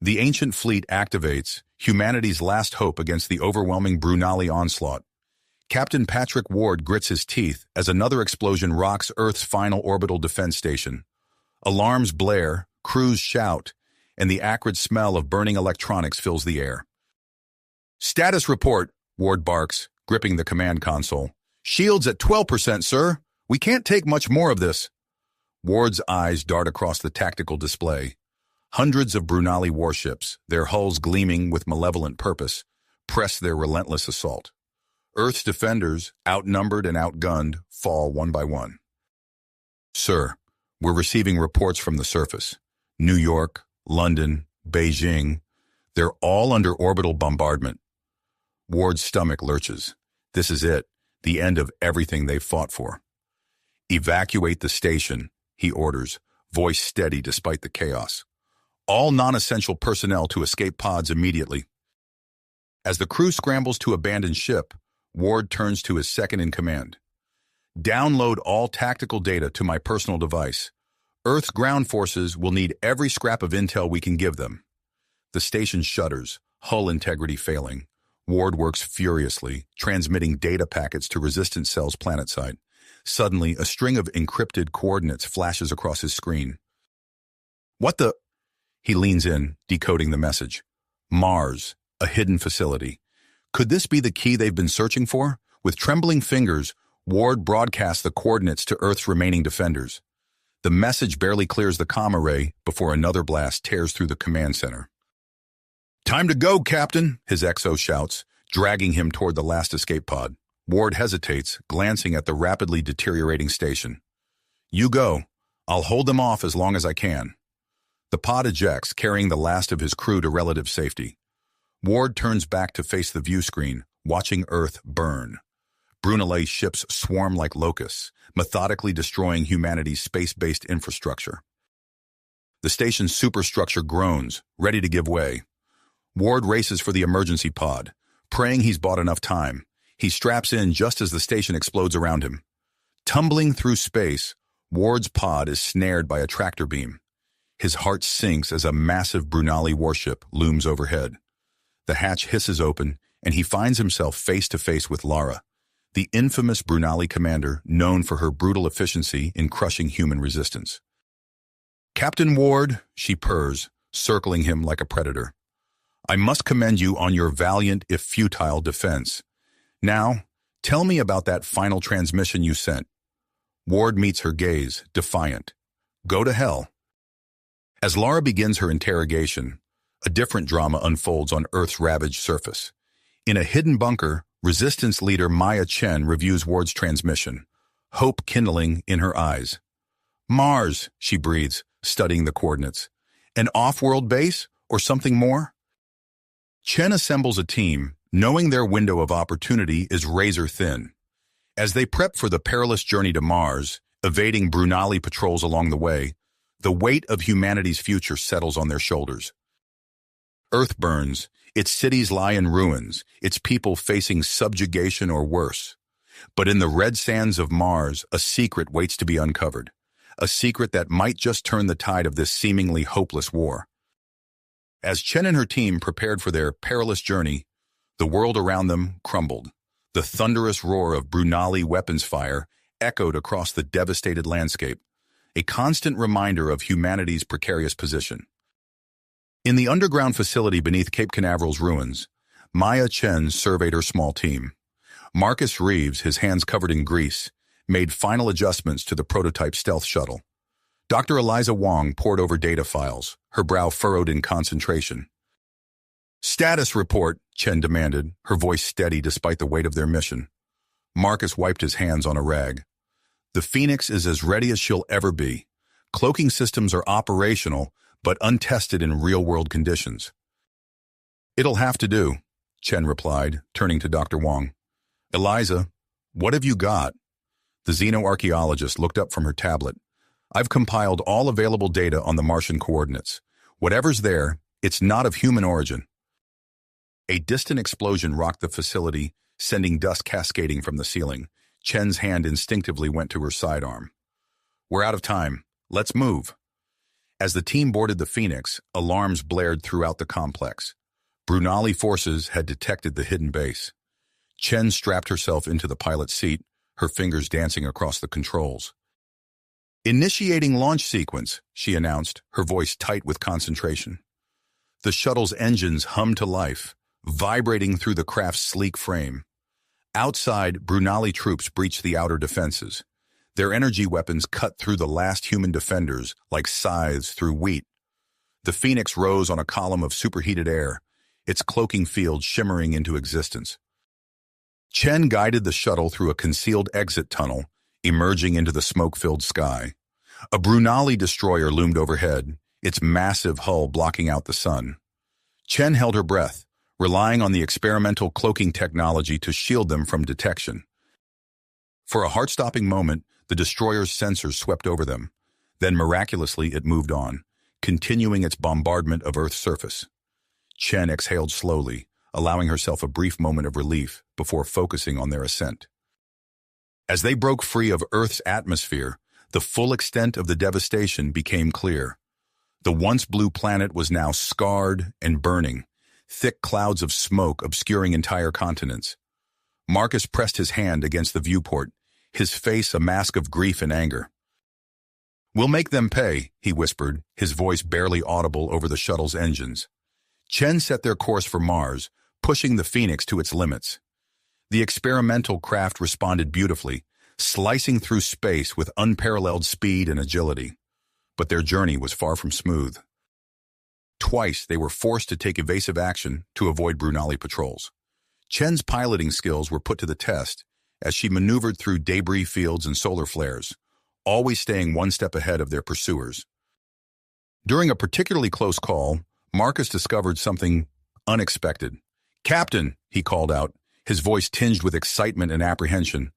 The ancient fleet activates, humanity's last hope against the overwhelming Brunali onslaught. Captain Patrick Ward grits his teeth as another explosion rocks Earth's final orbital defense station. Alarms blare, crews shout, and the acrid smell of burning electronics fills the air. "Status report," Ward barks, gripping the command console. "Shields at 12%, sir. We can't take much more of this." Ward's eyes dart across the tactical display. Hundreds of Brunali warships, their hulls gleaming with malevolent purpose, press their relentless assault. Earth's defenders, outnumbered and outgunned, fall one by one. "Sir, we're receiving reports from the surface. New York, London, Beijing, they're all under orbital bombardment." Ward's stomach lurches. This is it, the end of everything they've fought for. "Evacuate the station," he orders, voice steady despite the chaos. "All non-essential personnel to escape pods immediately." As the crew scrambles to abandon ship, Ward turns to his second-in-command. "Download all tactical data to my personal device. Earth's ground forces will need every scrap of intel we can give them." The station shudders, hull integrity failing. Ward works furiously, transmitting data packets to resistance cells planetside. Suddenly, a string of encrypted coordinates flashes across his screen. "What the—" He leans in, decoding the message. "Mars, a hidden facility. Could this be the key they've been searching for?" With trembling fingers, Ward broadcasts the coordinates to Earth's remaining defenders. The message barely clears the comm array before another blast tears through the command center. "Time to go, Captain," his XO shouts, dragging him toward the last escape pod. Ward hesitates, glancing at the rapidly deteriorating station. "You go. I'll hold them off as long as I can." The pod ejects, carrying the last of his crew to relative safety. Ward turns back to face the view screen, watching Earth burn. Brunel's ships swarm like locusts, methodically destroying humanity's space-based infrastructure. The station's superstructure groans, ready to give way. Ward races for the emergency pod, praying he's bought enough time. He straps in just as the station explodes around him. Tumbling through space, Ward's pod is snared by a tractor beam. His heart sinks as a massive Brunali warship looms overhead. The hatch hisses open, and he finds himself face-to-face with Lara, the infamous Brunali commander known for her brutal efficiency in crushing human resistance. "Captain Ward," she purrs, circling him like a predator. "I must commend you on your valiant, if futile, defense. Now, tell me about that final transmission you sent." Ward meets her gaze, defiant. "Go to hell." As Lara begins her interrogation, a different drama unfolds on Earth's ravaged surface. In a hidden bunker, Resistance leader Maya Chen reviews Ward's transmission, hope kindling in her eyes. "Mars," she breathes, studying the coordinates. "An off-world base, or something more?" Chen assembles a team, knowing their window of opportunity is razor-thin. As they prep for the perilous journey to Mars, evading Brunali patrols along the way, the weight of humanity's future settles on their shoulders. Earth burns, its cities lie in ruins, its people facing subjugation or worse. But in the red sands of Mars, a secret waits to be uncovered, a secret that might just turn the tide of this seemingly hopeless war. As Chen and her team prepared for their perilous journey, the world around them crumbled. The thunderous roar of Brunali weapons fire echoed across the devastated landscape, a constant reminder of humanity's precarious position. In the underground facility beneath Cape Canaveral's ruins, Maya Chen surveyed her small team. Marcus Reeves, his hands covered in grease, made final adjustments to the prototype stealth shuttle. Dr. Eliza Wong pored over data files, her brow furrowed in concentration. "Status report," Chen demanded, her voice steady despite the weight of their mission. Marcus wiped his hands on a rag. "The Phoenix is as ready as she'll ever be. Cloaking systems are operational, but untested in real-world conditions." "It'll have to do," Chen replied, turning to Dr. Wong. "Eliza, what have you got?" The xenoarchaeologist looked up from her tablet. "I've compiled all available data on the Martian coordinates. Whatever's there, it's not of human origin." A distant explosion rocked the facility, sending dust cascading from the ceiling. Chen's hand instinctively went to her sidearm. "We're out of time. Let's move." As the team boarded the Phoenix, alarms blared throughout the complex. Brunali forces had detected the hidden base. Chen strapped herself into the pilot's seat, her fingers dancing across the controls. "Initiating launch sequence," she announced, her voice tight with concentration. The shuttle's engines hummed to life, vibrating through the craft's sleek frame. Outside, Brunali troops breached the outer defenses. Their energy weapons cut through the last human defenders like scythes through wheat. The Phoenix rose on a column of superheated air, its cloaking field shimmering into existence. Chen guided the shuttle through a concealed exit tunnel, emerging into the smoke-filled sky. A Brunali destroyer loomed overhead, its massive hull blocking out the sun. Chen held her breath, relying on the experimental cloaking technology to shield them from detection. For a heart-stopping moment, the destroyer's sensors swept over them. Then miraculously it moved on, continuing its bombardment of Earth's surface. Chen exhaled slowly, allowing herself a brief moment of relief before focusing on their ascent. As they broke free of Earth's atmosphere, the full extent of the devastation became clear. The once blue planet was now scarred and burning, thick clouds of smoke obscuring entire continents. Marcus pressed his hand against the viewport, his face a mask of grief and anger. "We'll make them pay," he whispered, his voice barely audible over the shuttle's engines. Chen set their course for Mars, pushing the Phoenix to its limits. The experimental craft responded beautifully, slicing through space with unparalleled speed and agility. But their journey was far from smooth. Twice they were forced to take evasive action to avoid Brunali patrols. Chen's piloting skills were put to the test as she maneuvered through debris fields and solar flares, always staying one step ahead of their pursuers. During a particularly close call, Marcus discovered something unexpected. "Captain," he called out, his voice tinged with excitement and apprehension.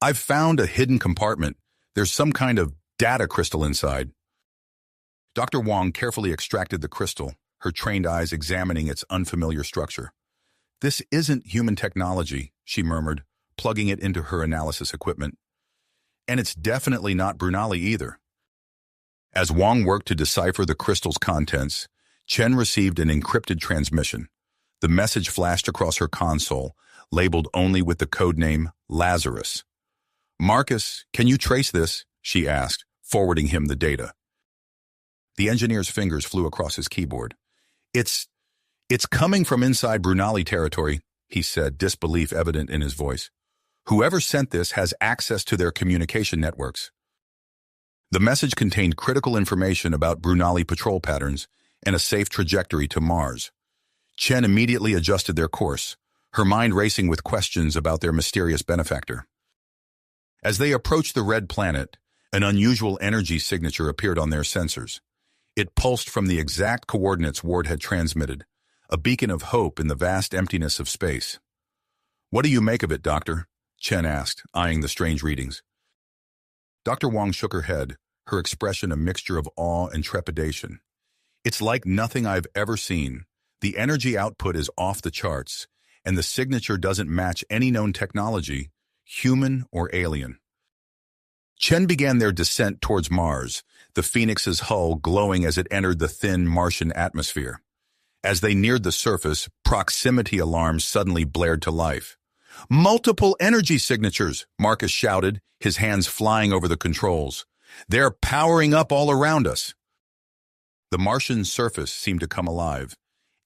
"I've found a hidden compartment. There's some kind of data crystal inside." Dr. Wong carefully extracted the crystal, her trained eyes examining its unfamiliar structure. "This isn't human technology," she murmured, plugging it into her analysis equipment. "And it's definitely not Brunali either." As Wong worked to decipher the crystal's contents, Chen received an encrypted transmission. The message flashed across her console, labeled only with the codename Lazarus. "Marcus, can you trace this?" she asked, forwarding him the data. The engineer's fingers flew across his keyboard. It's coming from inside Brunali territory," he said, disbelief evident in his voice. "Whoever sent this has access to their communication networks." The message contained critical information about Brunali patrol patterns and a safe trajectory to Mars. Chen immediately adjusted their course, her mind racing with questions about their mysterious benefactor. As they approached the red planet, an unusual energy signature appeared on their sensors. It pulsed from the exact coordinates Ward had transmitted, a beacon of hope in the vast emptiness of space. "What do you make of it, Doctor?" Chen asked, eyeing the strange readings. Dr. Wong shook her head, her expression a mixture of awe and trepidation. "It's like nothing I've ever seen. The energy output is off the charts, and the signature doesn't match any known technology, human or alien." Chen began their descent towards Mars, the Phoenix's hull glowing as it entered the thin Martian atmosphere. As they neared the surface, proximity alarms suddenly blared to life. "Multiple energy signatures," Marcus shouted, his hands flying over the controls. "They're powering up all around us." The Martian surface seemed to come alive,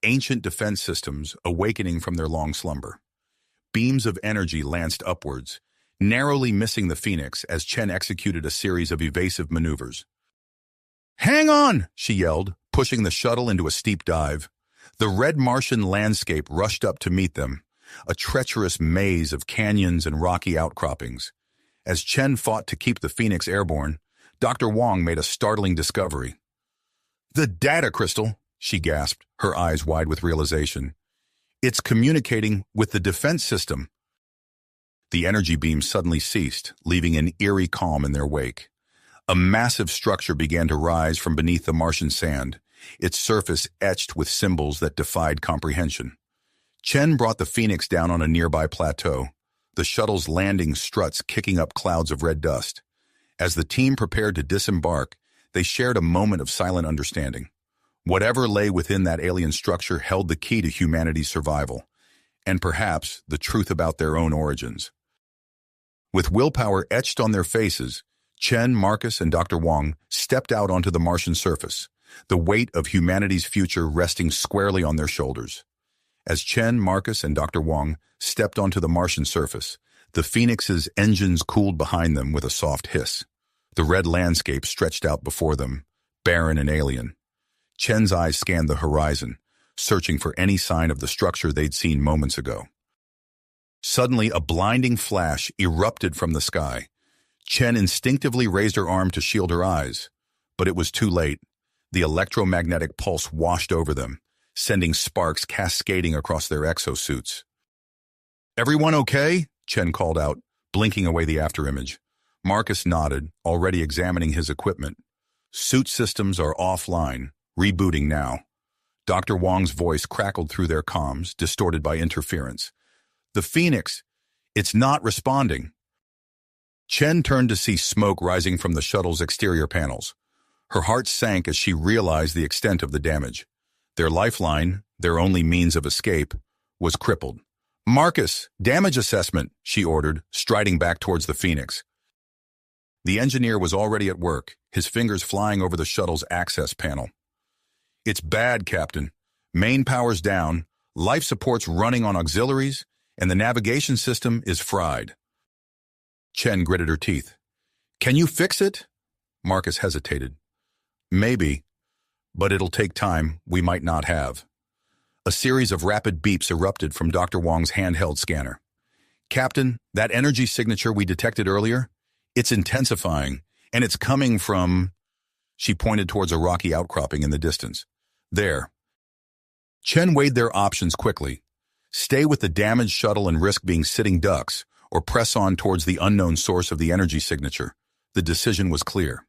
ancient defense systems awakening from their long slumber. Beams of energy lanced upwards, narrowly missing the Phoenix as Chen executed a series of evasive maneuvers. "Hang on!" she yelled, pushing the shuttle into a steep dive. The red Martian landscape rushed up to meet them, a treacherous maze of canyons and rocky outcroppings. As Chen fought to keep the Phoenix airborne, Dr. Wong made a startling discovery. "The data crystal," she gasped, her eyes wide with realization. "It's communicating with the defense system." The energy beams suddenly ceased, leaving an eerie calm in their wake. A massive structure began to rise from beneath the Martian sand, its surface etched with symbols that defied comprehension. Chen brought the Phoenix down on a nearby plateau, the shuttle's landing struts kicking up clouds of red dust. As the team prepared to disembark, They shared a moment of silent understanding. Whatever lay within that alien structure held the key to humanity's survival, and perhaps the truth about their own origins. With willpower etched on their faces, Chen, Marcus, and Dr. Wong stepped out onto the Martian surface, the weight of humanity's future resting squarely on their shoulders. As Chen, Marcus, and Dr. Wong stepped onto the Martian surface, the Phoenix's engines cooled behind them with a soft hiss. The red landscape stretched out before them, barren and alien. Chen's eyes scanned the horizon, searching for any sign of the structure they'd seen moments ago. Suddenly, a blinding flash erupted from the sky. Chen instinctively raised her arm to shield her eyes, but it was too late. The electromagnetic pulse washed over them, sending sparks cascading across their exosuits. "Everyone okay?" Chen called out, blinking away the afterimage. Marcus nodded, already examining his equipment. "Suit systems are offline, rebooting now." Dr. Wong's voice crackled through their comms, distorted by interference. "The Phoenix, it's not responding." Chen turned to see smoke rising from the shuttle's exterior panels. Her heart sank as she realized the extent of the damage. Their lifeline, their only means of escape, was crippled. "Marcus, damage assessment," she ordered, striding back towards the Phoenix. The engineer was already at work, his fingers flying over the shuttle's access panel. "It's bad, Captain. Main power's down, life support's running on auxiliaries, and the navigation system is fried." Chen gritted her teeth. "Can you fix it?" Marcus hesitated. "Maybe, but it'll take time we might not have." A series of rapid beeps erupted from Dr. Wong's handheld scanner. "Captain, that energy signature we detected earlier, it's intensifying, and it's coming from..." She pointed towards a rocky outcropping in the distance. "There." Chen weighed their options quickly. Stay with the damaged shuttle and risk being sitting ducks, or press on towards the unknown source of the energy signature. The decision was clear.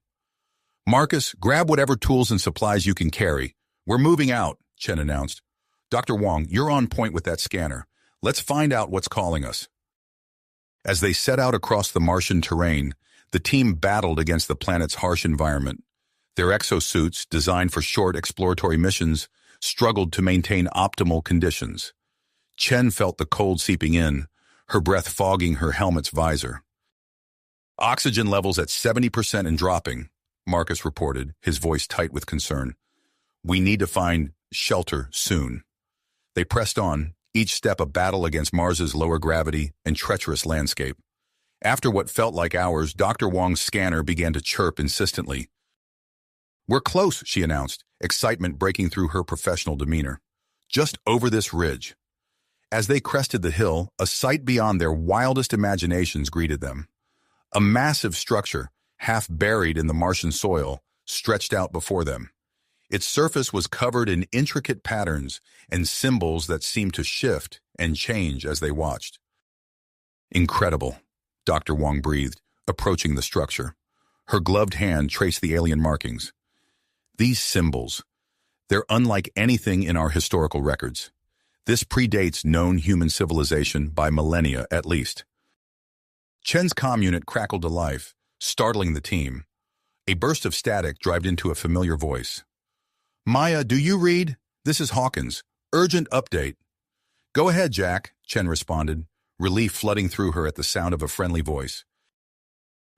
"Marcus, grab whatever tools and supplies you can carry. We're moving out," Chen announced. "Dr. Wong, you're on point with that scanner. Let's find out what's calling us." As they set out across the Martian terrain, the team battled against the planet's harsh environment. Their exosuits, designed for short exploratory missions, struggled to maintain optimal conditions. Chen felt the cold seeping in, her breath fogging her helmet's visor. "Oxygen levels at 70% and dropping," Marcus reported, his voice tight with concern. "We need to find shelter soon." They pressed on, each step a battle against Mars's lower gravity and treacherous landscape. After what felt like hours, Dr. Wong's scanner began to chirp insistently. "We're close," she announced, excitement breaking through her professional demeanor. "Just over this ridge." As they crested the hill, a sight beyond their wildest imaginations greeted them. A massive structure, half buried in the Martian soil, stretched out before them. Its surface was covered in intricate patterns and symbols that seemed to shift and change as they watched. "Incredible," Dr. Wong breathed, approaching the structure. Her gloved hand traced the alien markings. "These symbols, they're unlike anything in our historical records. This predates known human civilization by millennia at least." Chen's comm unit crackled to life, startling the team. A burst of static drived into a familiar voice. "Maya, do you read? This is Hawkins. Urgent update." "Go ahead, Jack," Chen responded, relief flooding through her at the sound of a friendly voice.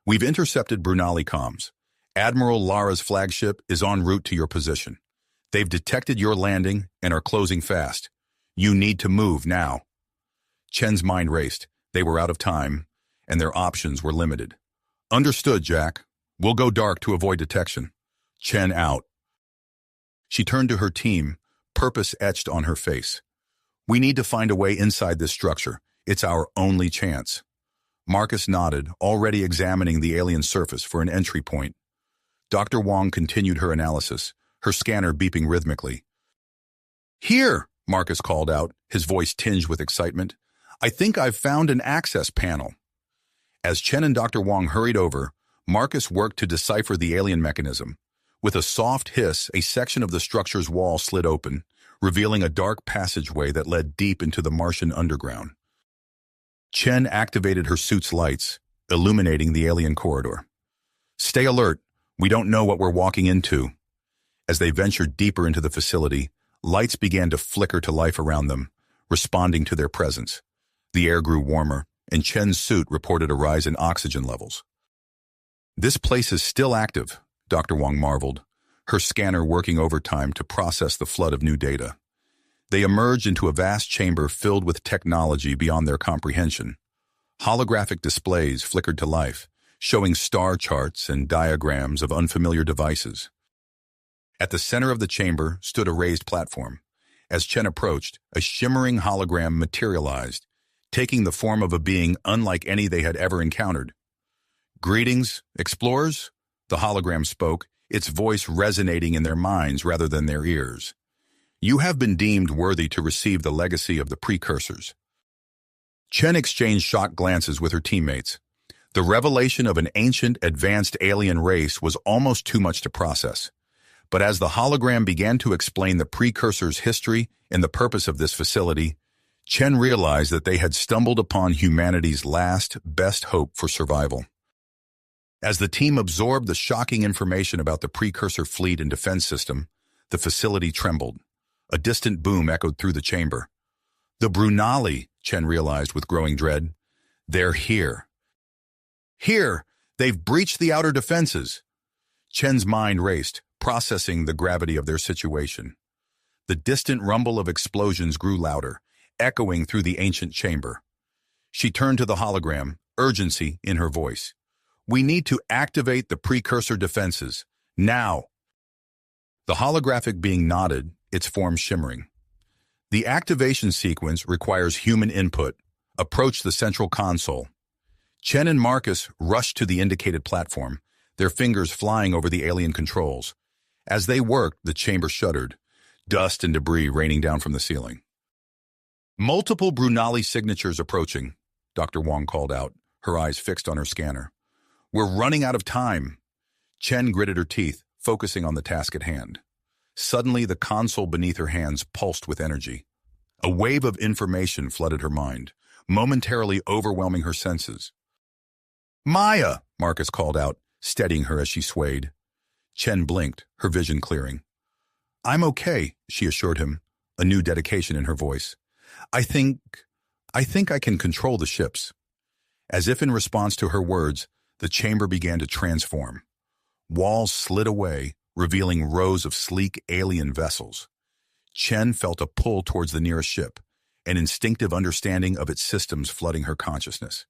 "We've intercepted Brunali comms. Admiral Lara's flagship is en route to your position. They've detected your landing and are closing fast. You need to move now." Chen's mind raced. They were out of time, and their options were limited. "Understood, Jack. We'll go dark to avoid detection." Chen out. She turned to her team, purpose etched on her face. "We need to find a way inside this structure. It's our only chance." Marcus nodded, already examining the alien surface for an entry point. Dr. Wong continued her analysis, her scanner beeping rhythmically. "Here," Marcus called out, his voice tinged with excitement. "I think I've found an access panel." As Chen and Dr. Wong hurried over, Marcus worked to decipher the alien mechanism. With a soft hiss, a section of the structure's wall slid open, revealing a dark passageway that led deep into the Martian underground. Chen activated her suit's lights, illuminating the alien corridor. "Stay alert. We don't know what we're walking into. As they ventured deeper into the facility, lights began to flicker to life around them, responding to their presence. The air grew warmer, and Chen's suit reported a rise in oxygen levels. "This place is still active," Dr. Wong marveled, her scanner working overtime to process the flood of new data. They emerged into a vast chamber filled with technology beyond their comprehension. Holographic displays flickered to life, showing star charts and diagrams of unfamiliar devices. At the center of the chamber stood a raised platform. As Chen approached, a shimmering hologram materialized, taking the form of a being unlike any they had ever encountered. "Greetings, explorers," the hologram spoke, its voice resonating in their minds rather than their ears. "You have been deemed worthy to receive the legacy of the precursors." Chen exchanged shocked glances with her teammates. The revelation of an ancient, advanced alien race was almost too much to process. But as the hologram began to explain the precursors' history and the purpose of this facility, Chen realized that they had stumbled upon humanity's last, best hope for survival. As the team absorbed the shocking information about the precursor fleet and defense system, the facility trembled. A distant boom echoed through the chamber. "The Brunali," Chen realized with growing dread. "They're here. Here! They've breached the outer defenses." Chen's mind raced, processing the gravity of their situation. The distant rumble of explosions grew louder, echoing through the ancient chamber. She turned to the hologram, urgency in her voice. "We need to activate the precursor defenses, now." The holographic being nodded, its form shimmering. "The activation sequence requires human input. Approach the central console." Chen and Marcus rushed to the indicated platform, their fingers flying over the alien controls. As they worked, the chamber shuddered, dust and debris raining down from the ceiling. "Multiple Brunali signatures approaching," Dr. Wong called out, her eyes fixed on her scanner. "We're running out of time." Chen gritted her teeth, focusing on the task at hand. Suddenly, the console beneath her hands pulsed with energy. A wave of information flooded her mind, momentarily overwhelming her senses. "Maya!" Marcus called out, steadying her as she swayed. Chen blinked, her vision clearing. "I'm okay," she assured him, a new dedication in her voice. I think I can control the ships." As if in response to her words, the chamber began to transform. Walls slid away, revealing rows of sleek alien vessels. Chen felt a pull towards the nearest ship, an instinctive understanding of its systems flooding her consciousness.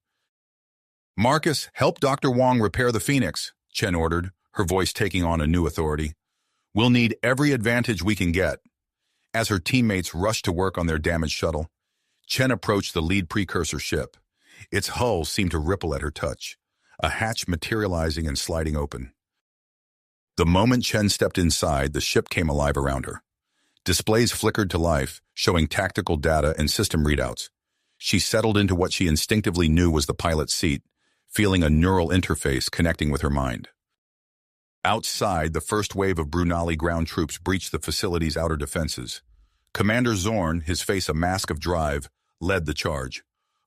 "Marcus, help Dr. Wong repair the Phoenix," Chen ordered, her voice taking on a new authority. "We'll need every advantage we can get." As her teammates rushed to work on their damaged shuttle, Chen approached the lead precursor ship. Its hull seemed to ripple at her touch, a hatch materializing and sliding open. The moment Chen stepped inside, the ship came alive around her. Displays flickered to life, showing tactical data and system readouts. She settled into what she instinctively knew was the pilot's seat, feeling a neural interface connecting with her mind. Outside, the first wave of Brunali ground troops breached the facility's outer defenses. Commander Zorn, his face a mask of drive, led the charge.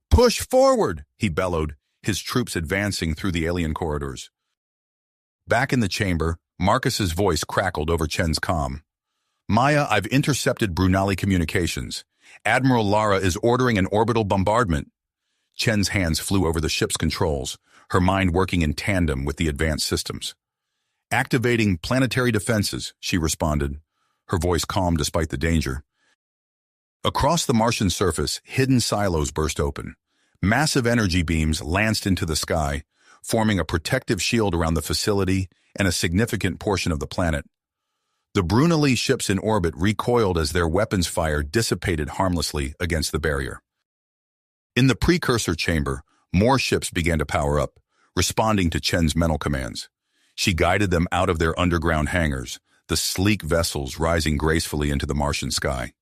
"Push forward!" he bellowed, his troops advancing through the alien corridors. Back in the chamber, Marcus's voice crackled over Chen's comm. "Maya, I've intercepted Brunali communications. Admiral Lara is ordering an orbital bombardment." Chen's hands flew over the ship's controls, her mind working in tandem with the advanced systems. "Activating planetary defenses," she responded, her voice calm despite the danger. Across the Martian surface, hidden silos burst open. Massive energy beams lanced into the sky, forming a protective shield around the facility and a significant portion of the planet. The Brunali ships in orbit recoiled as their weapons fire dissipated harmlessly against the barrier. In the precursor chamber, more ships began to power up, responding to Chen's mental commands. She guided them out of their underground hangars, the sleek vessels rising gracefully into the Martian sky.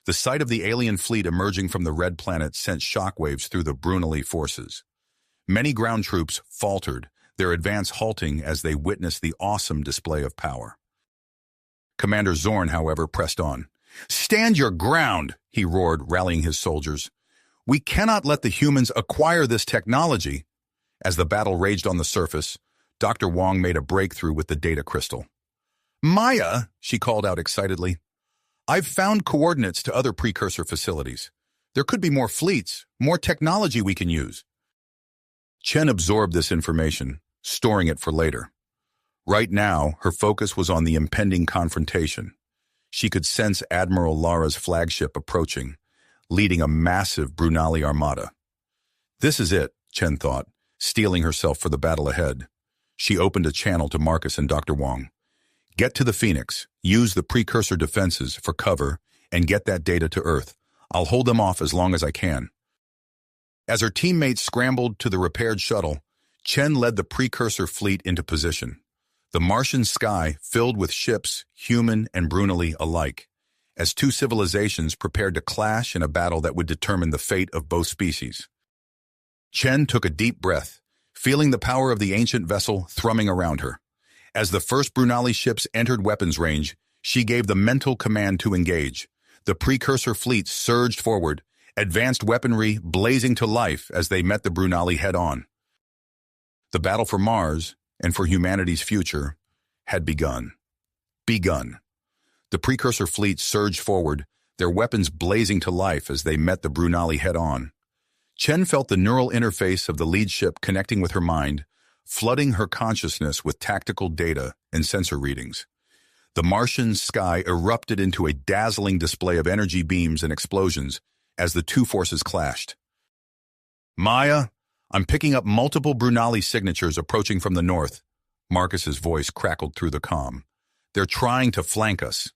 The sight of the alien fleet emerging from the red planet sent shockwaves through the Brunali forces. Many ground troops faltered, their advance halting as they witnessed the awesome display of power. Commander Zorn, however, pressed on. "Stand your ground," he roared, rallying his soldiers. "We cannot let the humans acquire this technology." As the battle raged on the surface, Dr. Wong made a breakthrough with the data crystal. "Maya," she called out excitedly, "I've found coordinates to other precursor facilities. There could be more fleets, more technology we can use." Chen absorbed this information, storing it for later. Right now, her focus was on the impending confrontation. She could sense Admiral Lara's flagship approaching, leading a massive Brunali armada. This is it, Chen thought, steeling herself for the battle ahead. She opened a channel to Marcus and Dr. Wong. "Get to the Phoenix, use the precursor defenses for cover, and get that data to Earth. I'll hold them off as long as I can." As her teammates scrambled to the repaired shuttle, Chen led the precursor fleet into position. The Martian sky filled with ships, human and Brunali alike, as two civilizations prepared to clash in a battle that would determine the fate of both species. Chen took a deep breath, feeling the power of the ancient vessel thrumming around her. As the first Brunali ships entered weapons range, she gave the mental command to engage. The precursor fleet surged forward, advanced weaponry blazing to life as they met the Brunali head-on. The battle for Mars, and for humanity's future, had begun. The precursor fleet surged forward, their weapons blazing to life as they met the Brunali head-on. Chen felt the neural interface of the lead ship connecting with her mind, flooding her consciousness with tactical data and sensor readings. The Martian sky erupted into a dazzling display of energy beams and explosions as the two forces clashed. "Maya, I'm picking up multiple Brunali signatures approaching from the north." Marcus's voice crackled through the comm. "They're trying to flank us."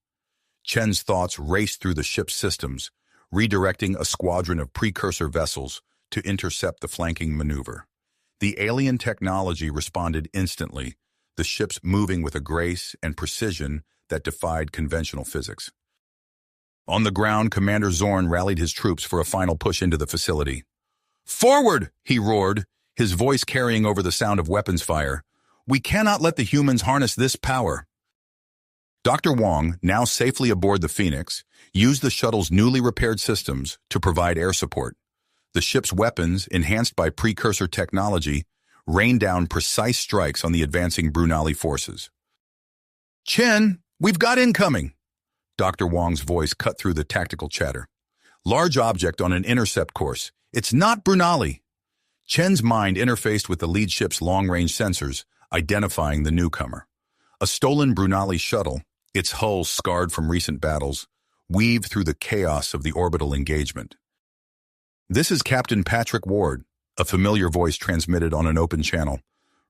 Chen's thoughts raced through the ship's systems, redirecting a squadron of precursor vessels to intercept the flanking maneuver. The alien technology responded instantly, the ships moving with a grace and precision that defied conventional physics. On the ground, Commander Zorn rallied his troops for a final push into the facility. "Forward!" he roared, his voice carrying over the sound of weapons fire. "We cannot let the humans harness this power." Dr. Wong, now safely aboard the Phoenix, used the shuttle's newly repaired systems to provide air support. The ship's weapons, enhanced by precursor technology, rained down precise strikes on the advancing Brunali forces. "Chen, we've got incoming!" Dr. Wong's voice cut through the tactical chatter. "Large object on an intercept course. It's not Brunali." Chen's mind interfaced with the lead ship's long-range sensors, identifying the newcomer. A stolen Brunali shuttle, its hull scarred from recent battles, weaved through the chaos of the orbital engagement. "This is Captain Patrick Ward," a familiar voice transmitted on an open channel,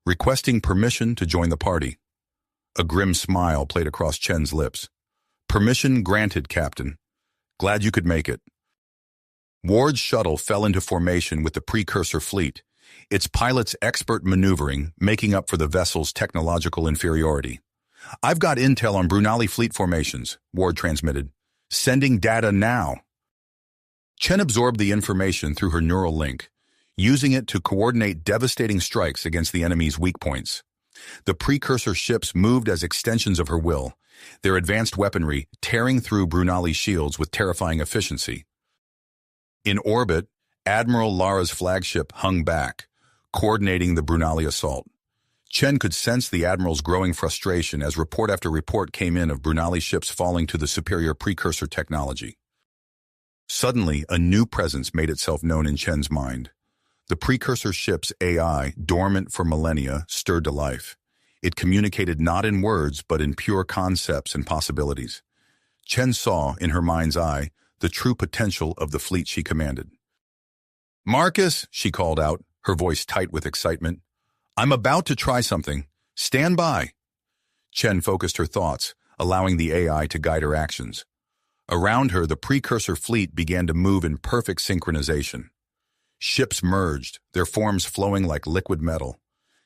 requesting permission to join the party. A grim smile played across Chen's lips. "Permission granted, Captain. Glad you could make it." Ward's shuttle fell into formation with the precursor fleet, its pilot's expert maneuvering making up for the vessel's technological inferiority. "I've got intel on Brunali fleet formations," Ward transmitted. "Sending data now." Chen absorbed the information through her neural link, using it to coordinate devastating strikes against the enemy's weak points. The precursor ships moved as extensions of her will, their advanced weaponry tearing through Brunali's shields with terrifying efficiency. In orbit, Admiral Lara's flagship hung back, coordinating the Brunali assault. Chen could sense the Admiral's growing frustration as report after report came in of Brunali ships falling to the superior precursor technology. Suddenly, a new presence made itself known in Chen's mind. The precursor ship's AI, dormant for millennia, stirred to life. It communicated not in words, but in pure concepts and possibilities. Chen saw, in her mind's eye, the true potential of the fleet she commanded. "Marcus," she called out, her voice tight with excitement. "I'm about to try something. Stand by." Chen focused her thoughts, allowing the AI to guide her actions. Around her, the precursor fleet began to move in perfect synchronization. Ships merged, their forms flowing like liquid metal,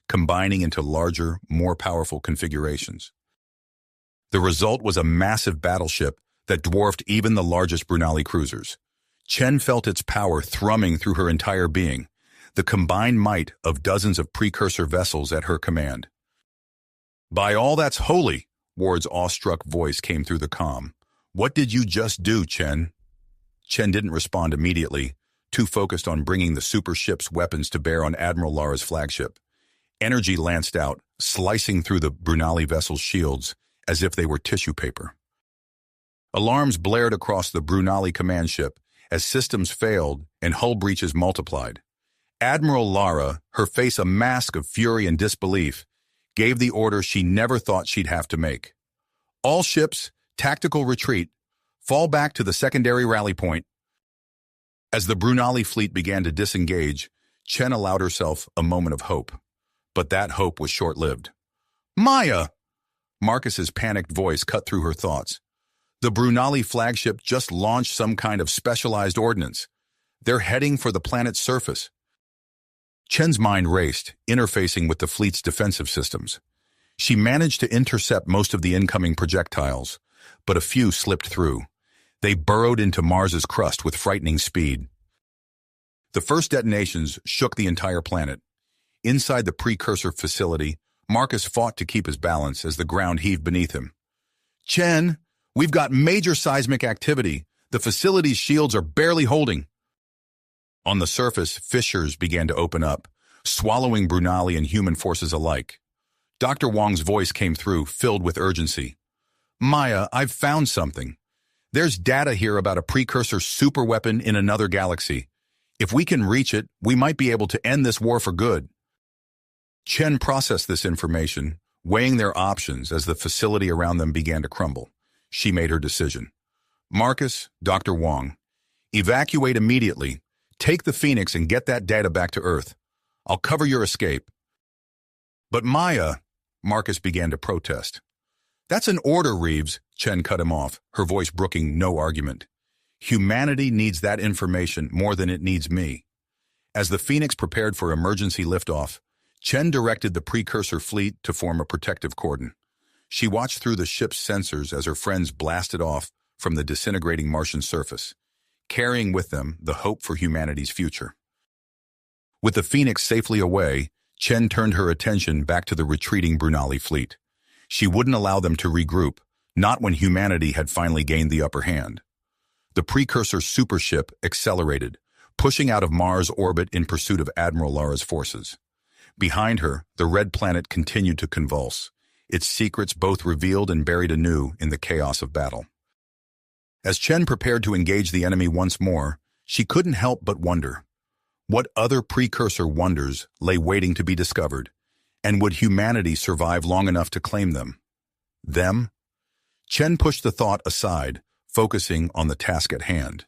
combining into larger, more powerful configurations. The result was a massive battleship that dwarfed even the largest Brunali cruisers. Chen felt its power thrumming through her entire being, the combined might of dozens of precursor vessels at her command. "By all that's holy," Ward's awestruck voice came through the comm. "What did you just do, Chen?" Chen didn't respond immediately, too focused on bringing the super ship's weapons to bear on Admiral Lara's flagship. Energy lanced out, slicing through the Brunali vessel's shields as if they were tissue paper. Alarms blared across the Brunali command ship as systems failed and hull breaches multiplied. Admiral Lara, her face a mask of fury and disbelief, gave the order she never thought she'd have to make. All ships, tactical retreat, fall back to the secondary rally point. As the Brunali fleet began to disengage, Chen allowed herself a moment of hope. But that hope was short-lived. Maya! Marcus's panicked voice cut through her thoughts. The Brunali flagship just launched some kind of specialized ordnance. They're heading for the planet's surface. Chen's mind raced, interfacing with the fleet's defensive systems. She managed to intercept most of the incoming projectiles, but a few slipped through. They burrowed into Mars's crust with frightening speed. The first detonations shook the entire planet. Inside the precursor facility, Marcus fought to keep his balance as the ground heaved beneath him. Chen, we've got major seismic activity. The facility's shields are barely holding. On the surface, fissures began to open up, swallowing Brunali and human forces alike. Dr. Wong's voice came through, filled with urgency. Maya, I've found something. There's data here about a precursor superweapon in another galaxy. If we can reach it, we might be able to end this war for good. Chen processed this information, weighing their options as the facility around them began to crumble. She made her decision. Marcus, Dr. Wong, evacuate immediately. Take the Phoenix and get that data back to Earth. I'll cover your escape. But Maya, Marcus began to protest. That's an order, Reeves, Chen cut him off, her voice brooking no argument. Humanity needs that information more than it needs me. As the Phoenix prepared for emergency liftoff, Chen directed the precursor fleet to form a protective cordon. She watched through the ship's sensors as her friends blasted off from the disintegrating Martian surface, carrying with them the hope for humanity's future. With the Phoenix safely away, Chen turned her attention back to the retreating Brunali fleet. She wouldn't allow them to regroup, not when humanity had finally gained the upper hand. The precursor supership accelerated, pushing out of Mars' orbit in pursuit of Admiral Lara's forces. Behind her, the red planet continued to convulse, its secrets both revealed and buried anew in the chaos of battle. As Chen prepared to engage the enemy once more, she couldn't help but wonder. What other precursor wonders lay waiting to be discovered, and would humanity survive long enough to claim them? Them? Chen pushed the thought aside, focusing on the task at hand.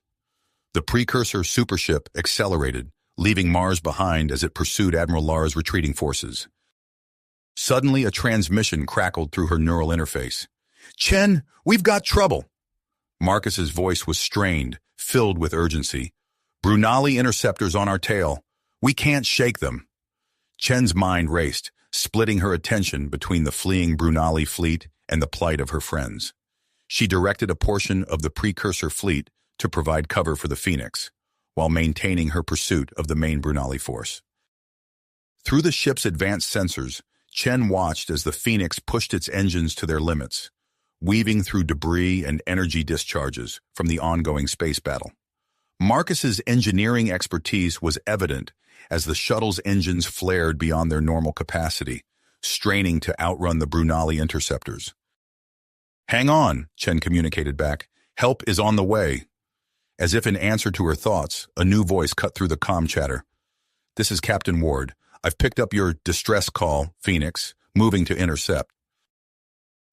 The precursor supership accelerated, leaving Mars behind as it pursued Admiral Lara's retreating forces. Suddenly, a transmission crackled through her neural interface. Chen, we've got trouble! Marcus's voice was strained, filled with urgency. Brunali interceptors on our tail. We can't shake them. Chen's mind raced, splitting her attention between the fleeing Brunali fleet and the plight of her friends. She directed a portion of the precursor fleet to provide cover for the Phoenix, while maintaining her pursuit of the main Brunali force. Through the ship's advanced sensors, Chen watched as the Phoenix pushed its engines to their limits, weaving through debris and energy discharges from the ongoing space battle. Marcus's engineering expertise was evident as the shuttle's engines flared beyond their normal capacity, straining to outrun the Brunali interceptors. Hang on, Chen communicated back. Help is on the way. As if in answer to her thoughts, a new voice cut through the comm chatter. This is Captain Ward. I've picked up your distress call, Phoenix, moving to intercept.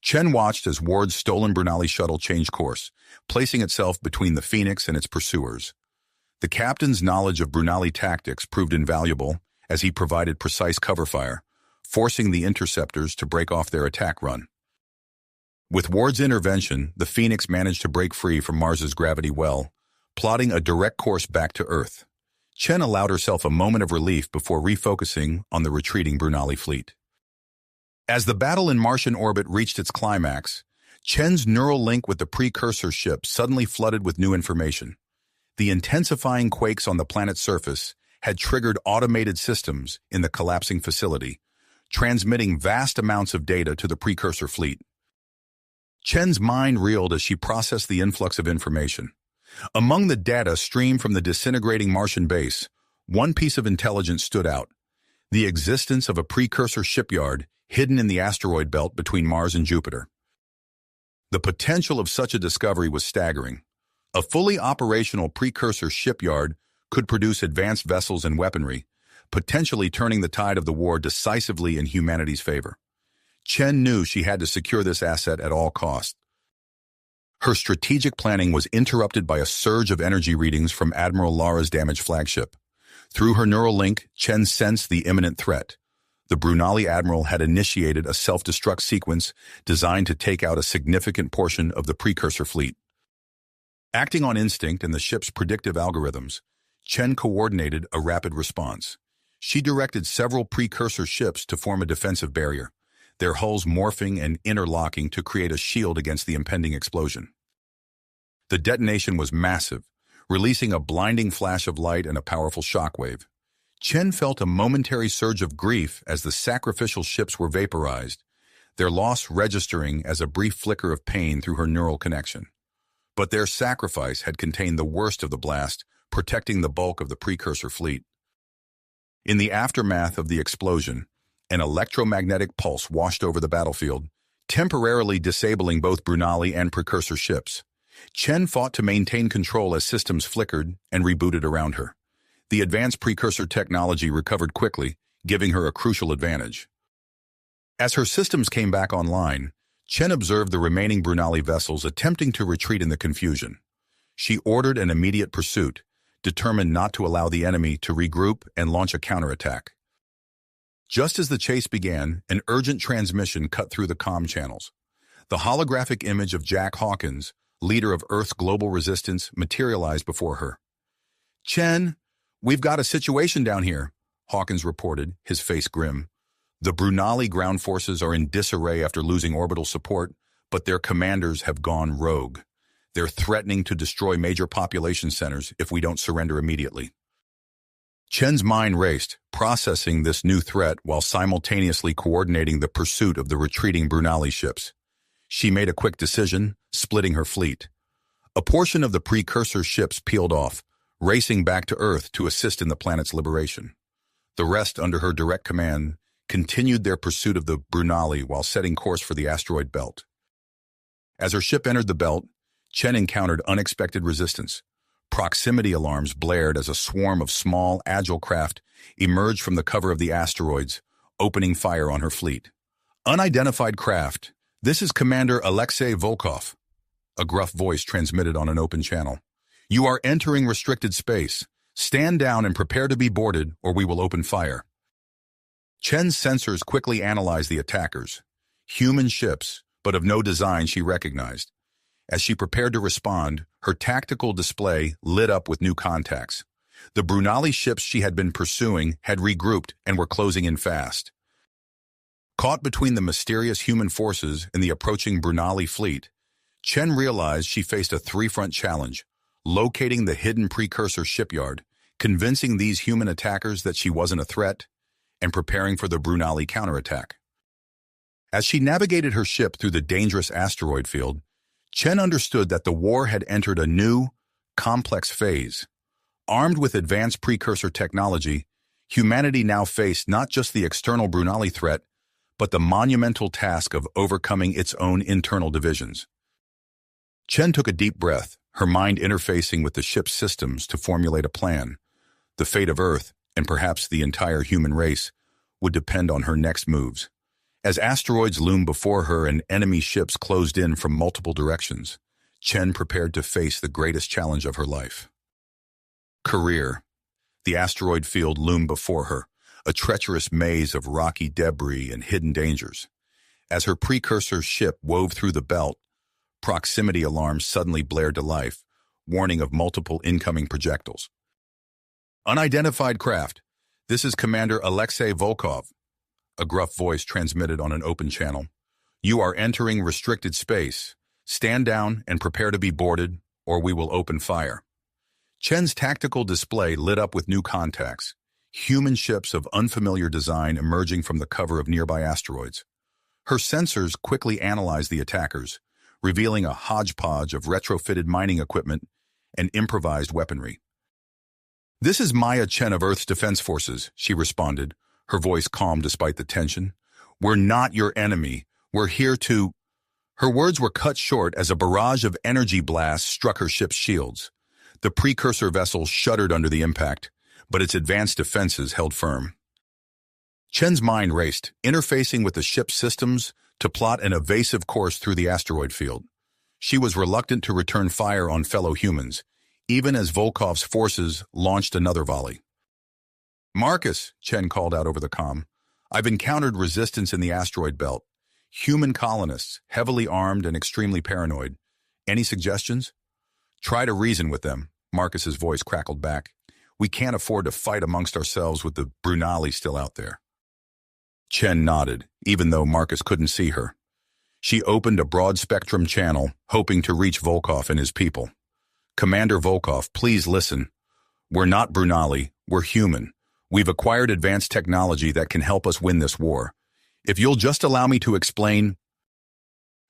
Chen watched as Ward's stolen Brunali shuttle changed course, placing itself between the Phoenix and its pursuers. The captain's knowledge of Brunali tactics proved invaluable as he provided precise cover fire, forcing the interceptors to break off their attack run. With Ward's intervention, the Phoenix managed to break free from Mars's gravity well, plotting a direct course back to Earth. Chen allowed herself a moment of relief before refocusing on the retreating Brunali fleet. As the battle in Martian orbit reached its climax, Chen's neural link with the precursor ship suddenly flooded with new information. The intensifying quakes on the planet's surface had triggered automated systems in the collapsing facility, transmitting vast amounts of data to the precursor fleet. Chen's mind reeled as she processed the influx of information. Among the data streamed from the disintegrating Martian base, one piece of intelligence stood out: the existence of a precursor shipyard hidden in the asteroid belt between Mars and Jupiter. The potential of such a discovery was staggering. A fully operational precursor shipyard could produce advanced vessels and weaponry, potentially turning the tide of the war decisively in humanity's favor. Chen knew she had to secure this asset at all costs. Her strategic planning was interrupted by a surge of energy readings from Admiral Lara's damaged flagship. Through her neural link, Chen sensed the imminent threat. The Brunali admiral had initiated a self-destruct sequence designed to take out a significant portion of the precursor fleet. Acting on instinct and the ship's predictive algorithms, Chen coordinated a rapid response. She directed several precursor ships to form a defensive barrier, their hulls morphing and interlocking to create a shield against the impending explosion. The detonation was massive, releasing a blinding flash of light and a powerful shockwave. Chen felt a momentary surge of grief as the sacrificial ships were vaporized, their loss registering as a brief flicker of pain through her neural connection. But their sacrifice had contained the worst of the blast, protecting the bulk of the precursor fleet. In the aftermath of the explosion, an electromagnetic pulse washed over the battlefield, temporarily disabling both Brunali and precursor ships. Chen fought to maintain control as systems flickered and rebooted around her. The advanced precursor technology recovered quickly, giving her a crucial advantage. As her systems came back online, Chen observed the remaining Brunali vessels attempting to retreat in the confusion. She ordered an immediate pursuit, determined not to allow the enemy to regroup and launch a counterattack. Just as the chase began, an urgent transmission cut through the comm channels. The holographic image of Jack Hawkins, leader of Earth's global resistance, materialized before her. "Chen, we've got a situation down here," Hawkins reported, his face grim. "The Brunali ground forces are in disarray after losing orbital support, but their commanders have gone rogue. They're threatening to destroy major population centers if we don't surrender immediately." Chen's mind raced, processing this new threat while simultaneously coordinating the pursuit of the retreating Brunali ships. She made a quick decision, splitting her fleet. A portion of the precursor ships peeled off, racing back to Earth to assist in the planet's liberation. The rest, under her direct command, continued their pursuit of the Brunali while setting course for the asteroid belt. As her ship entered the belt, Chen encountered unexpected resistance. Proximity alarms blared as a swarm of small, agile craft emerged from the cover of the asteroids, opening fire on her fleet. "Unidentified craft. This is Commander Alexei Volkov," a gruff voice transmitted on an open channel. "You are entering restricted space. Stand down and prepare to be boarded, or we will open fire." Chen's sensors quickly analyzed the attackers. Human ships, but of no design she recognized. As she prepared to respond, her tactical display lit up with new contacts. The Brunali ships she had been pursuing had regrouped and were closing in fast. Caught between the mysterious human forces and the approaching Brunali fleet, Chen realized she faced a three-front challenge: locating the hidden precursor shipyard, convincing these human attackers that she wasn't a threat, and preparing for the Brunali counterattack. As she navigated her ship through the dangerous asteroid field, Chen understood that the war had entered a new, complex phase. Armed with advanced precursor technology, humanity now faced not just the external Brunali threat, but the monumental task of overcoming its own internal divisions. Chen took a deep breath, her mind interfacing with the ship's systems to formulate a plan. The fate of Earth, and perhaps the entire human race, would depend on her next moves. As asteroids loomed before her and enemy ships closed in from multiple directions, Chen prepared to face the greatest challenge of her life. Career. The asteroid field loomed before her, a treacherous maze of rocky debris and hidden dangers. As her precursor ship wove through the belt, proximity alarms suddenly blared to life, warning of multiple incoming projectiles. "Unidentified craft. This is Commander Alexei Volkov," a gruff voice transmitted on an open channel. "You are entering restricted space. Stand down and prepare to be boarded, or we will open fire." Chen's tactical display lit up with new contacts, human ships of unfamiliar design emerging from the cover of nearby asteroids. Her sensors quickly analyzed the attackers, revealing a hodgepodge of retrofitted mining equipment and improvised weaponry. "This is Maya Chen of Earth's Defense Forces," she responded, her voice calm despite the tension. We're not your enemy. We're here to—" Her words were cut short as a barrage of energy blasts struck her ship's shields. The precursor vessel shuddered under the impact, but its advanced defenses held firm. Chen's mind raced, interfacing with the ship's systems to plot an evasive course through the asteroid field. She was reluctant to return fire on fellow humans, even as Volkov's forces launched another volley. "Marcus," Chen called out over the comm, "I've encountered resistance in the asteroid belt. Human colonists, heavily armed and extremely paranoid. Any suggestions?" "Try to reason with them," Marcus's voice crackled back. "We can't afford to fight amongst ourselves with the Brunali still out there." Chen nodded, even though Marcus couldn't see her. She opened a broad-spectrum channel, hoping to reach Volkov and his people. "Commander Volkov, please listen. We're not Brunali, we're human. We've acquired advanced technology that can help us win this war. If you'll just allow me to explain—"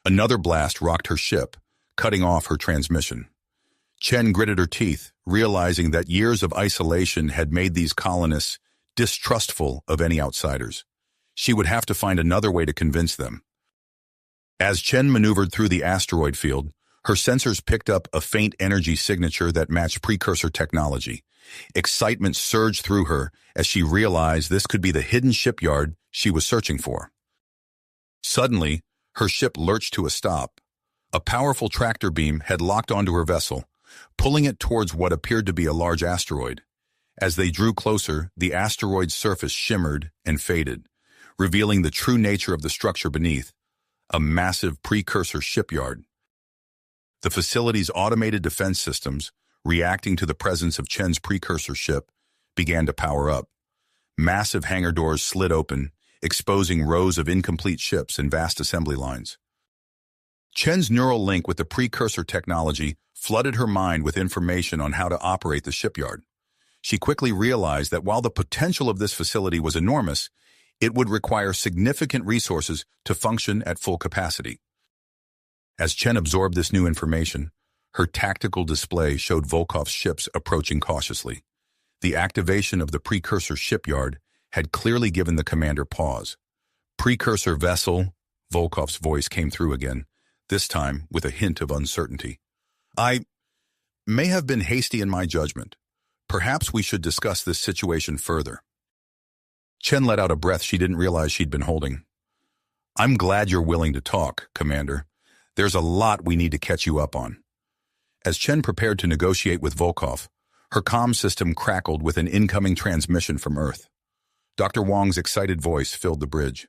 Another blast rocked her ship, cutting off her transmission. Chen gritted her teeth, realizing that years of isolation had made these colonists distrustful of any outsiders. She would have to find another way to convince them. As Chen maneuvered through the asteroid field, her sensors picked up a faint energy signature that matched precursor technology. Excitement surged through her as she realized this could be the hidden shipyard she was searching for. Suddenly, her ship lurched to a stop. A powerful tractor beam had locked onto her vessel, pulling it towards what appeared to be a large asteroid. As they drew closer, the asteroid's surface shimmered and faded, revealing the true nature of the structure beneath, a massive precursor shipyard. The facility's automated defense systems, reacting to the presence of Chen's precursor ship, began to power up. Massive hangar doors slid open, exposing rows of incomplete ships and vast assembly lines. Chen's neural link with the precursor technology flooded her mind with information on how to operate the shipyard. She quickly realized that while the potential of this facility was enormous, it would require significant resources to function at full capacity. As Chen absorbed this new information, her tactical display showed Volkov's ships approaching cautiously. The activation of the precursor shipyard had clearly given the commander pause. "Precursor vessel," Volkov's voice came through again, this time with a hint of uncertainty. "I may have been hasty in my judgment. Perhaps we should discuss this situation further." Chen let out a breath she didn't realize she'd been holding. "I'm glad you're willing to talk, Commander. There's a lot we need to catch you up on." As Chen prepared to negotiate with Volkov, her comm system crackled with an incoming transmission from Earth. Dr. Wong's excited voice filled the bridge.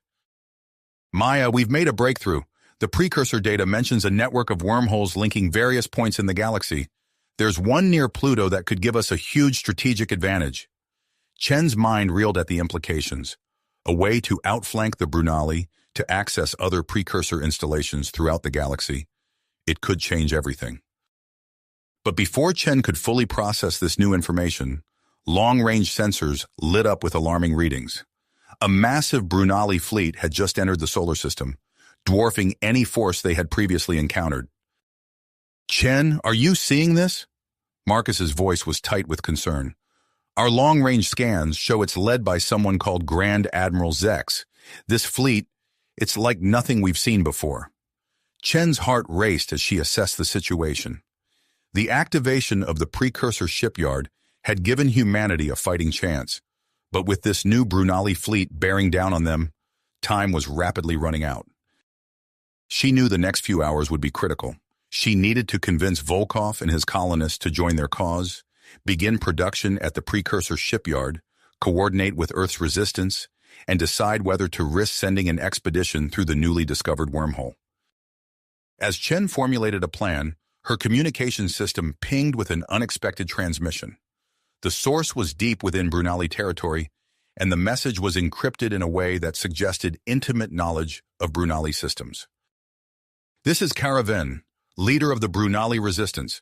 "Maya, we've made a breakthrough. The precursor data mentions a network of wormholes linking various points in the galaxy. There's one near Pluto that could give us a huge strategic advantage." Chen's mind reeled at the implications. A way to outflank the Brunali, to access other precursor installations throughout the galaxy. It could change everything. But before Chen could fully process this new information, long-range sensors lit up with alarming readings. A massive Brunali fleet had just entered the solar system, dwarfing any force they had previously encountered. "Chen, are you seeing this?" Marcus's voice was tight with concern. "Our long-range scans show it's led by someone called Grand Admiral Zex. This fleet, it's like nothing we've seen before." Chen's heart raced as she assessed the situation. The activation of the precursor shipyard had given humanity a fighting chance, but with this new Brunali fleet bearing down on them, time was rapidly running out. She knew the next few hours would be critical. She needed to convince Volkov and his colonists to join their cause, begin production at the precursor shipyard, coordinate with Earth's resistance, and decide whether to risk sending an expedition through the newly discovered wormhole. As Chen formulated a plan, her communication system pinged with an unexpected transmission. The source was deep within Brunali territory, and the message was encrypted in a way that suggested intimate knowledge of Brunali systems. "This is Caravan, leader of the Brunali resistance,"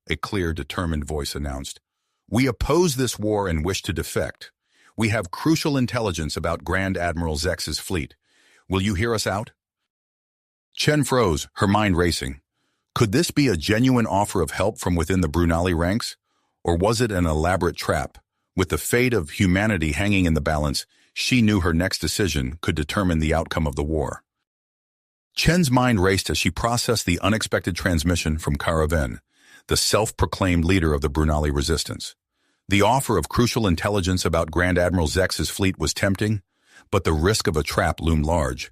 a clear, determined voice announced. "We oppose this war and wish to defect. We have crucial intelligence about Grand Admiral Zex's fleet. Will you hear us out?" Chen froze, her mind racing. Could this be a genuine offer of help from within the Brunali ranks? Or was it an elaborate trap? With the fate of humanity hanging in the balance, She knew her next decision could determine the outcome of the war. Chen's mind raced as she processed the unexpected transmission from Caravan, the self-proclaimed leader of the Brunali resistance. The offer of crucial intelligence about Grand Admiral Zex's fleet was tempting, but the risk of a trap loomed large.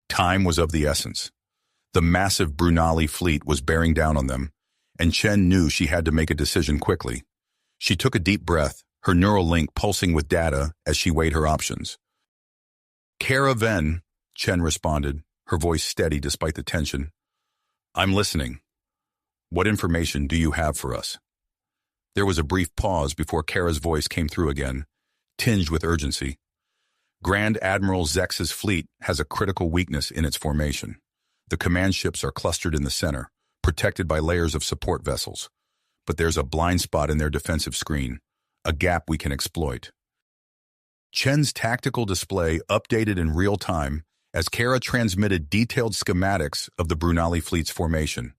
Time was of the essence. The massive Brunali fleet was bearing down on them, and Chen knew she had to make a decision quickly. She took a deep breath, her neural link pulsing with data as she weighed her options. "Caravan," Chen responded, her voice steady despite the tension. "I'm listening. What information do you have for us?" There was a brief pause before Kara's voice came through again, tinged with urgency. "Grand Admiral Zex's fleet has a critical weakness in its formation. The command ships are clustered in the center, protected by layers of support vessels. But there's a blind spot in their defensive screen, a gap we can exploit." Chen's tactical display updated in real time as Kara transmitted detailed schematics of the Brunali fleet's formation.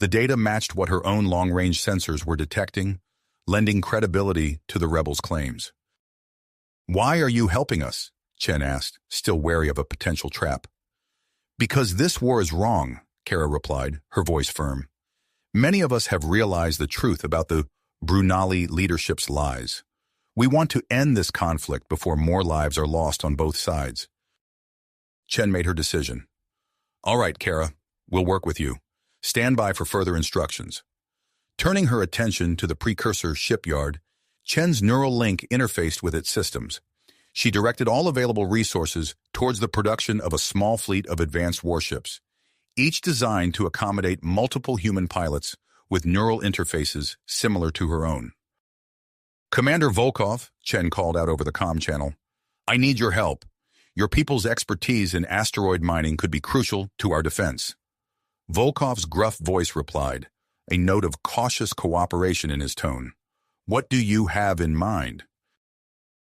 The data matched what her own long-range sensors were detecting, lending credibility to the rebels' claims. "Why are you helping us?" Chen asked, still wary of a potential trap. "Because this war is wrong," Kara replied, her voice firm. "Many of us have realized the truth about the Brunali leadership's lies. We want to end this conflict before more lives are lost on both sides." Chen made her decision. "All right, Kara, we'll work with you. Stand by for further instructions." Turning her attention to the precursor shipyard, Chen's neural link interfaced with its systems. She directed all available resources towards the production of a small fleet of advanced warships, each designed to accommodate multiple human pilots with neural interfaces similar to her own. "Commander Volkov," Chen called out over the comm channel, "I need your help. Your people's expertise in asteroid mining could be crucial to our defense." Volkov's gruff voice replied, a note of cautious cooperation in his tone. "What do you have in mind?"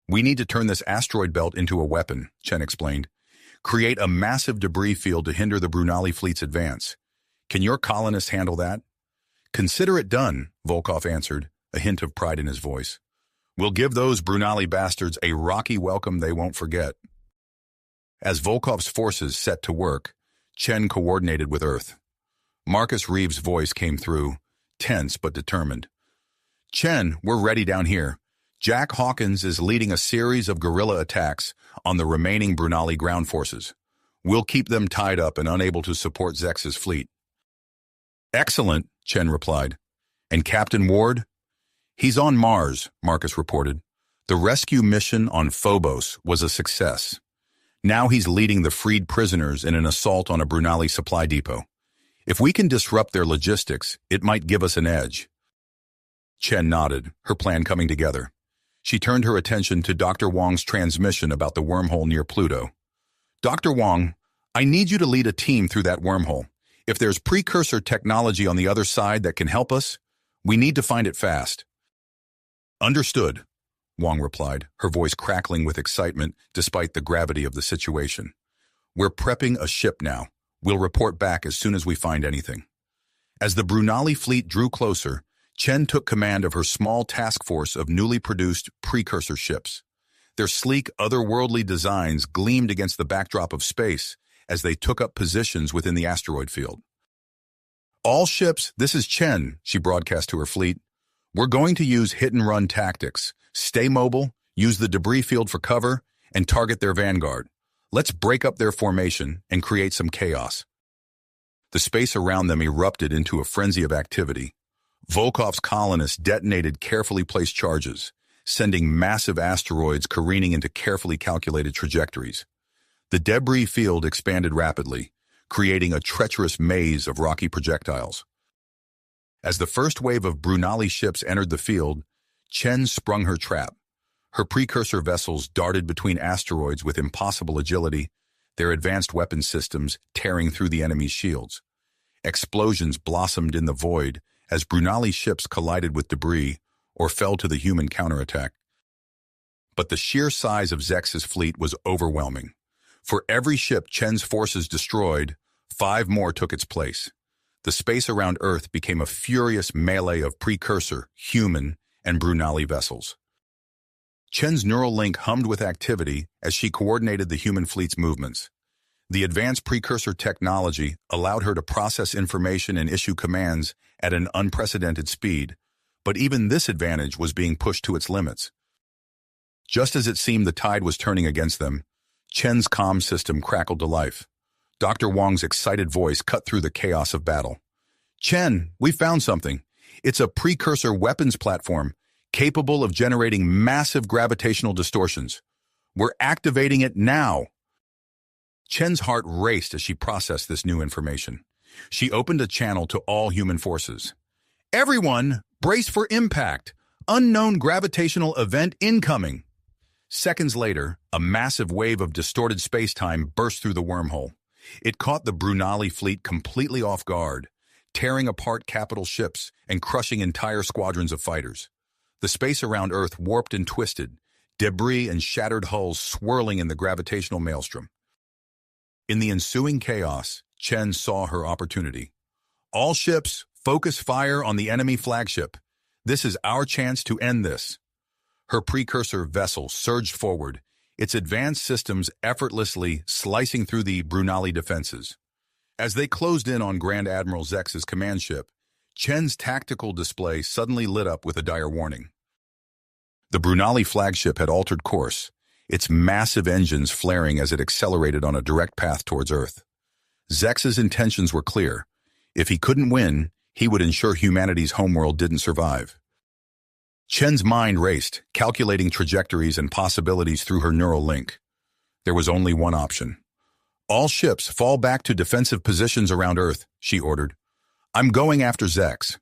"We need to turn this asteroid belt into a weapon," Chen explained. "Create a massive debris field to hinder the Brunali fleet's advance. Can your colonists handle that?" "Consider it done," Volkov answered, a hint of pride in his voice. "We'll give those Brunali bastards a rocky welcome they won't forget." As Volkov's forces set to work, Chen coordinated with Earth. Marcus Reeves' voice came through, tense but determined. "Chen, we're ready down here. Jack Hawkins is leading a series of guerrilla attacks on the remaining Brunali ground forces. We'll keep them tied up and unable to support Zex's fleet." "Excellent," Chen replied. "And Captain Ward?" "He's on Mars," Marcus reported. "The rescue mission on Phobos was a success. Now he's leading the freed prisoners in an assault on a Brunali supply depot. If we can disrupt their logistics, it might give us an edge." Chen nodded, her plan coming together. She turned her attention to Dr. Wong's transmission about the wormhole near Pluto. "Dr. Wong, I need you to lead a team through that wormhole. If there's precursor technology on the other side that can help us, we need to find it fast." "Understood," Wong replied, her voice crackling with excitement despite the gravity of the situation. "We're prepping a ship now. We'll report back as soon as we find anything." As the Brunali fleet drew closer, Chen took command of her small task force of newly produced precursor ships. Their sleek, otherworldly designs gleamed against the backdrop of space as they took up positions within the asteroid field. "All ships, this is Chen," she broadcast to her fleet. "We're going to use hit-and-run tactics. Stay mobile, use the debris field for cover, and target their vanguard. Let's break up their formation and create some chaos." The space around them erupted into a frenzy of activity. Volkov's colonists detonated carefully placed charges, sending massive asteroids careening into carefully calculated trajectories. The debris field expanded rapidly, creating a treacherous maze of rocky projectiles. As the first wave of Brunali ships entered the field, Chen sprung her trap. Her precursor vessels darted between asteroids with impossible agility, their advanced weapon systems tearing through the enemy's shields. Explosions blossomed in the void as Brunali ships collided with debris or fell to the human counterattack. But the sheer size of Zex's fleet was overwhelming. For every ship Chen's forces destroyed, 5 more took its place. The space around Earth became a furious melee of precursor, human, and Brunali vessels. Chen's neural link hummed with activity as she coordinated the human fleet's movements. The advanced precursor technology allowed her to process information and issue commands at an unprecedented speed, but even this advantage was being pushed to its limits. Just as it seemed the tide was turning against them, Chen's comm system crackled to life. Dr. Wong's excited voice cut through the chaos of battle. "Chen, we found something. It's a precursor weapons platform capable of generating massive gravitational distortions. We're activating it now." Chen's heart raced as she processed this new information. She opened a channel to all human forces. "Everyone, brace for impact. Unknown gravitational event incoming." Seconds later, a massive wave of distorted space-time burst through the wormhole. It caught the Brunali fleet completely off guard, tearing apart capital ships and crushing entire squadrons of fighters. The space around Earth warped and twisted, debris and shattered hulls swirling in the gravitational maelstrom. In the ensuing chaos, Chen saw her opportunity. "All ships, focus fire on the enemy flagship. This is our chance to end this." Her precursor vessel surged forward, its advanced systems effortlessly slicing through the Brunali defenses. As they closed in on Grand Admiral Zex's command ship, Chen's tactical display suddenly lit up with a dire warning. The Brunali flagship had altered course, its massive engines flaring as it accelerated on a direct path towards Earth. Zex's intentions were clear. If he couldn't win, he would ensure humanity's homeworld didn't survive. Chen's mind raced, calculating trajectories and possibilities through her neural link. There was only one option. "All ships fall back to defensive positions around Earth," she ordered. "I'm going after Zex."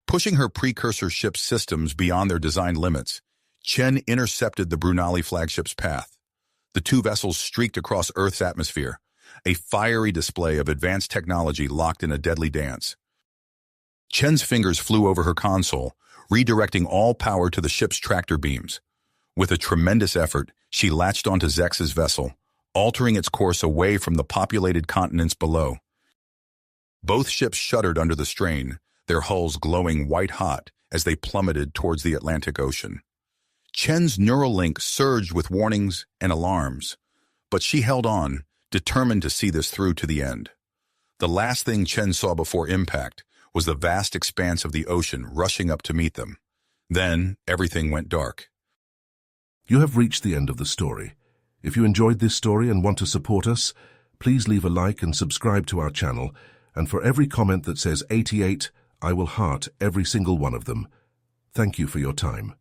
Pushing her precursor ship's systems beyond their designed limits, Chen intercepted the Brunali flagship's path. The two vessels streaked across Earth's atmosphere, a fiery display of advanced technology locked in a deadly dance. Chen's fingers flew over her console, redirecting all power to the ship's tractor beams. With a tremendous effort, she latched onto Zex's vessel, altering its course away from the populated continents below. Both ships shuddered under the strain, their hulls glowing white-hot as they plummeted towards the Atlantic Ocean. Chen's neural link surged with warnings and alarms, but she held on, determined to see this through to the end. The last thing Chen saw before impact was the vast expanse of the ocean rushing up to meet them. Then, everything went dark. You have reached the end of the story. If you enjoyed this story and want to support us, please leave a like and subscribe to our channel, and for every comment that says 88, I will heart every single one of them. Thank you for your time.